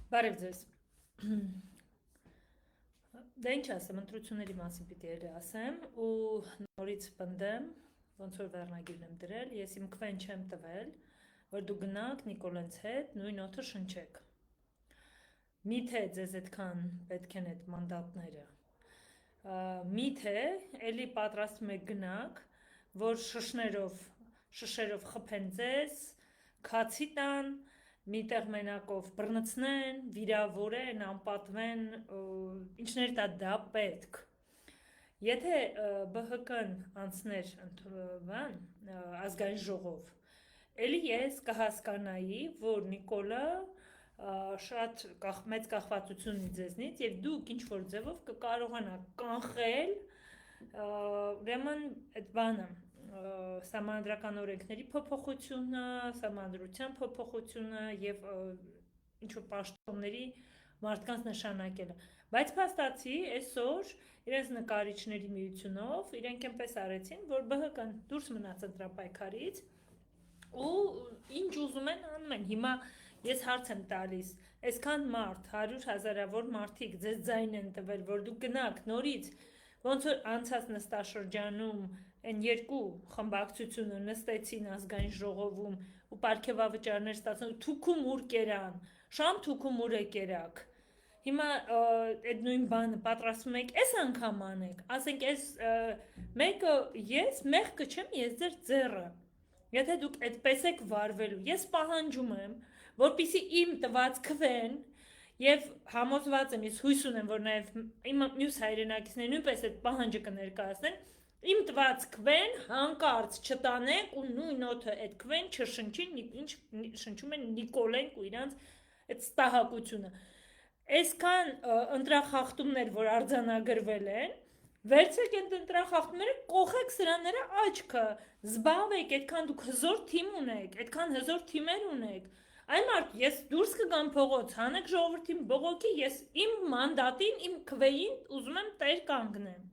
Բարև ձեզ։ Դա ինչ ասեմ, ընտրությունների մասին պիտի էլի ասեմ ու նորից պնդեմ, ոնց որ վերնագիրն եմ դրել, ես իմ քվեն չեմ տվել, որ դու գնաք Նիկոլենց հետ նույն օդը շնչեք։ Միթե ձեզ այդքան պետք են այդ մանդատները։ Միթե էլի պատրաստում եք գնաք, որ շշերով խփեն ձեզ, քացի տան, միտեղ մենակով բռնցնեն, վիրավորեն, անպատվեն, ինչներ դա պետք։ Եթե ԲՀԿ-ն անցներ ազգային ժողով, էլի ես կհասկանայի, որ Նիկոլը շատ մեծ կախվածություն ունի ձեզնից եւ դուք ինչ որ ձևով կկարողանաք կանխել ուրեմն այդ բանը սահմանադրական օրենքների փոփոխությունը, սահմանադրության փոփոխությունը եւ ինչ որ պաշտոնների մարդկանց նշանակելը։ Բայց փաստացի այսօր իրենց նկարիչների միությունով իրենք այնպես արեցին, որ ԲՀԿ-ն դուրս մնաց ընտրապայքարից ու ինչ ուզում են անում են։ Հիմա ես հարց եմ տալիս, այսքան մարդ, 100,000-ավոր մարդիկ ձեզ ձայն են տվել, որ դուք գնաք նորից, ոնց որ անցած նստաշրջանում այն երկու խմբակցությունը նստեցին ազգային ժողովում ու պարգևավճարներ ստացան, թուքում ուր կերան, շամ թուքում ուր եկերակ։ Հիմա այդ նույն բանը պատրաստում եք այս անգամ անեք, ասենք այս մեկը ես մեղքը չեմ, ես ձեր ձեռը։ Եթե դուք այդպես եք վարվելու, ես պահանջում եմ, որպեսզի իմ տված քվեն եւ համոզված եմ, ես հույս ունեմ, որ նաեւ իմ մյուս հայրենակիցները նույնպես այդ պահանջը կներկայացնեն, իմ տված քվեն հանկարծ չտանեք ու նույն օդը այդ քվեն չշնչին, ինչ շնչում են Նիկոլենք ու իրանց այդ ստահակությունը։ Այսքան ընտրախախտումներ, որ արձանագրվել են, վերցրեք այդ ընտրախախտումները, կողեք սրաները աչքը, զբաղվեք, այդքան դուք հզոր թիմ ունեք, այդքան հզոր թիմեր ունեք։ Այ մարդ, ես դուրս կգամ փողոց, հանեք ժողովրդին բողոքի, ես իմ մանդատին, իմ քվեին ուզում եմ տեր կանգնեմ։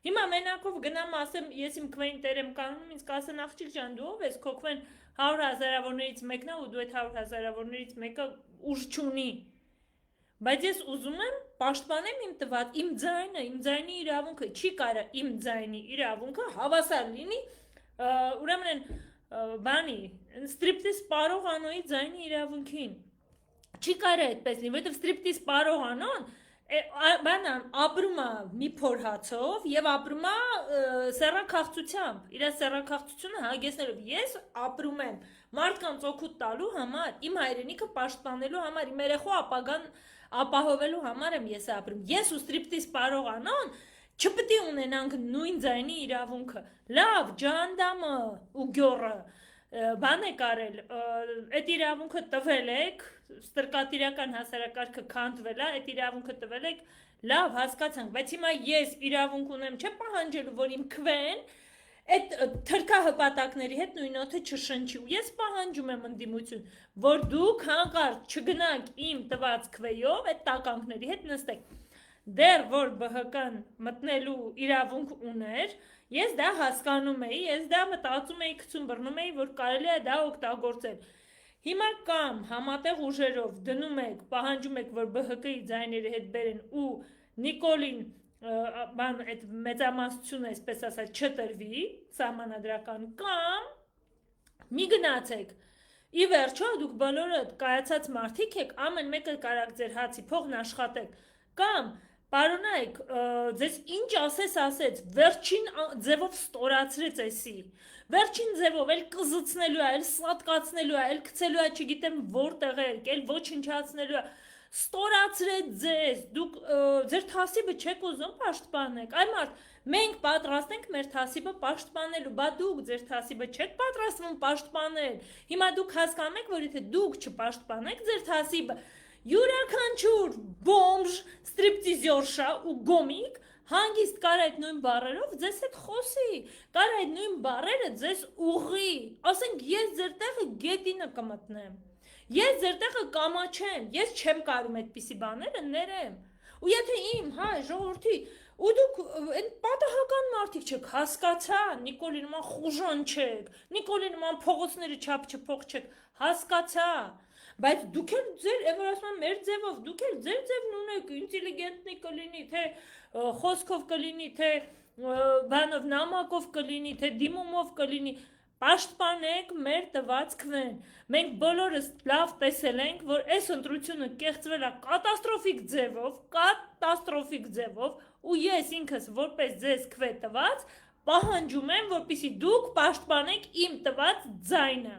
Հիմա մենակով գնամ ասեմ, ես իմ քվեին տեր եմ կանգնում, ինձ կասեն աղջիկ ջան, դու ով ես, քո քվեն 100,000-ավորներից մեկն է ու դու այդ 100,000-ավորներից մեկը ուժ չունի։ Բայց ես ուզում եմ պաշտպանեմ իմ տված, իմ ձայնի իրավունքը, չի կարա իմ ձայնի իրավունքը հավասար լինի, ուրեմն են բանի, ստրիպտիզ պարող անոյի ձայնի իրավունքին։ Չի կարա այդպես լինի, որովհետև ստրիպտիզ պարող անոն բանան ապրում է մի փոր հացով եւ ապրում է սեռաքաղցությամբ, իր սեռաքաղցությունը հագեցնելով։ Ես ապրում եմ մարդկանց օգուտ տալու համար, իմ հայրենիքը պաշտպանելու համար, իմ երեխու ապագան ապահովելու համար եմ ես ապրում։ Ես ու ստրիպտիզ պարող անոն չպետք է ունենանք նույն ձայնի իրավունքը։ Լավ, ջանդամը ու գյորը բան եք արել, այդ իրավունքը տվել եք, ստրկատիրական հասարակարգը քանդվել է, այդ իրավունքը տվել եք, լավ, հասկացանք, բայց հիմա ես իրավունք ունեմ, չեմ պահանջելու, որ իմ քվեն այդ թրքահպատակների հետ նույն օդը չշնչի ու ես պահանջում եմ ընդդիմություն, որ դուք հանկարծ չգնաք իմ տված քվեյով այդ տականքների հետ նստեք։ Դեռ որ ԲՀԿ-ն մտնելու իրավունք ուներ, ես դա հասկանում էի, ես դա մտածում էի, գցում բռնում էի, որ կարելի է դա օգտագործել։ Հիմա կամ համատեղ ուժերով դնում եք, պահանջում եք, որ ԲՀԿ-ի ձայները հետ բերեն ու Նիկոլին բան այդ մեծամասնությունը, այսպես ասած, չտրվի սահմանադրական կամ մի գնացեք։ Ի վերջո դուք բոլորը կայացած մարդիկ եք, ամեն մեկը կարաք ձեր հացի փողն աշխատեք, կամ պարոնայք, ձեզ ինչ ասեց, վերջին ձևով ստորացրեց էսի, վերջին ձևով էլ կզծնելու է, էլ սատկացնելու է, էլ գցելու է, չգիտեմ որտեղ եք, էլ ոչնչացնելու է, ստորացրեց ձեզ, դուք ձեր թասիբը չեք ուզում պաշտպանեք, այ մարդ, մենք պատրաստ ենք մեր թասիբը պաշտպանելու, բա դուք ձեր թասիբը չեք պատրաստվում պաշտպանել, հիմա դուք հասկանում եք, որ եթե դուք չպաշտպանեք ձեր թասիբը, յուրաքանչյուր բոմժ, ստրիպտիզյորշա ու գոմիկ հանգիստ կար այդ նույն բառերով ձեզ հետ խոսի, կար այդ նույն բառերը ձեզ ուղղի, ասենք ես ձեր տեղը գետինը կմտնեմ, ես ձեր տեղը կամաչեմ, ես չեմ կարում այդպիսի բաները ներեմ, ու եթե իմ հայ ժողովրդի ու դուք այն պատահական մարդիկ չեք, հասկացա, Նիկոլի նման խուժան չեք, Նիկոլի նման փողոցները չափ չփող չեք, հասկացա, բայց դուք էլ ձեր, որ ասում եմ, մեր ձևով, դուք էլ ձեր ձևն ունեք, ինտելիգենտնի կլինի, թե խոսքով կլինի, թե բանով նամակով կլինի, թե դիմումով կլինի, պաշտպանենք մեր տված քվեն։ Մենք բոլորս լավ տեսել ենք, որ այս ընտրությունը կեղծվել է կատաստրոֆիկ ձևով, ու ես ինքս որպես ձեզ քվե տված, պահանջում եմ, որպեսզի դուք պաշտպանեք իմ տված ձայնը։